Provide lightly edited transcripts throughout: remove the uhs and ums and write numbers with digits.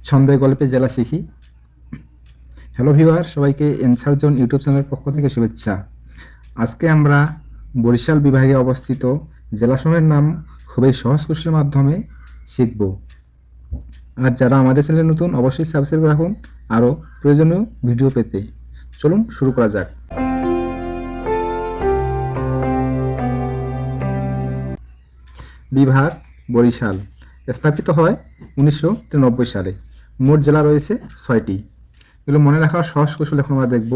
ছন্দে গল্পে জেলা শিখি। হ্যালো ভিউয়ার, সবাইকে এনসার জোন ইউটিউব চ্যানেলের পক্ষ থেকে শুভেচ্ছা। আজকে আমরা বরিশাল বিভাগে অবস্থিত জেলাসমূহের নাম খুবই সহজ কোশ্চেনের মাধ্যমে শিখব। আর যারা আমাদের চ্যানেলে নতুন, অবশ্যই সাবস্ক্রাইব রাখুন আরও প্রয়োজনীয় ভিডিও পেতে। চলুন শুরু করা যাক। বিভাগ বরিশাল স্থাপিত হয় 1993 সালে। মোট জেলা রয়েছে 6টি। এগুলো মনে রাখার সহজ কৌশল এখন আমরা দেখব।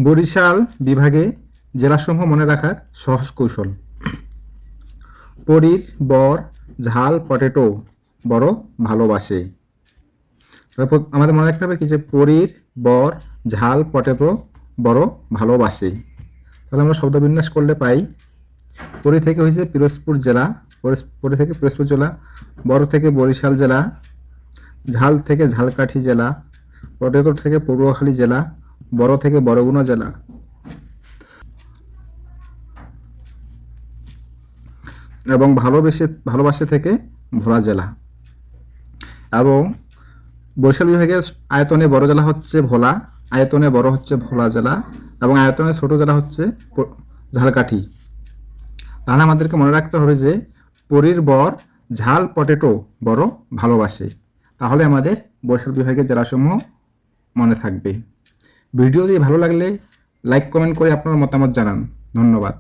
বরিশাল বিভাগে জেলাসমূহ মনে রাখার সহজ কৌশল। পরীর বর ঝাল পটেটো বড় ভালোবাসে। আমাদের মনে রাখতে হবে কি যে পরীর বর ঝাল পটেটো বড় ভালোবাসে। তাহলে আমরা শব্দবিন্যাস করলে পাই, পরী থেকে হয়েছে পিরোজপুর জেলা, পরী থেকে পিরোজপুর জেলা, বড় থেকে বরিশাল জেলা, ঝাল থেকে ঝালকাঠি জেলা, পটেটো থেকে পটুয়াখালী জেলা, বড় থেকে বরগুনা জেলা। এবং ভালোবাসে থেকে ভোলা জেলা। এবং বরিশাল বিভাগের আয়তনে বড় জেলা হচ্ছে ভোলা, আয়তনে বড় হচ্ছে ভোলা জেলা, এবং আয়তনে ছোট জেলা হচ্ছে ঝালকাঠি। তাহলে আমাদেরকে মনে রাখতে হবে যে পরীর বর ঝাল পটেটো বড় ভালোবাসে। তাহলে আমাদের বরিশাল বিভাগের জেলাসমূহ মনে থাকবে। ভিডিওটি ভালো লাগলে লাইক কমেন্ট করে আপনার মতামত জানান। ধন্যবাদ।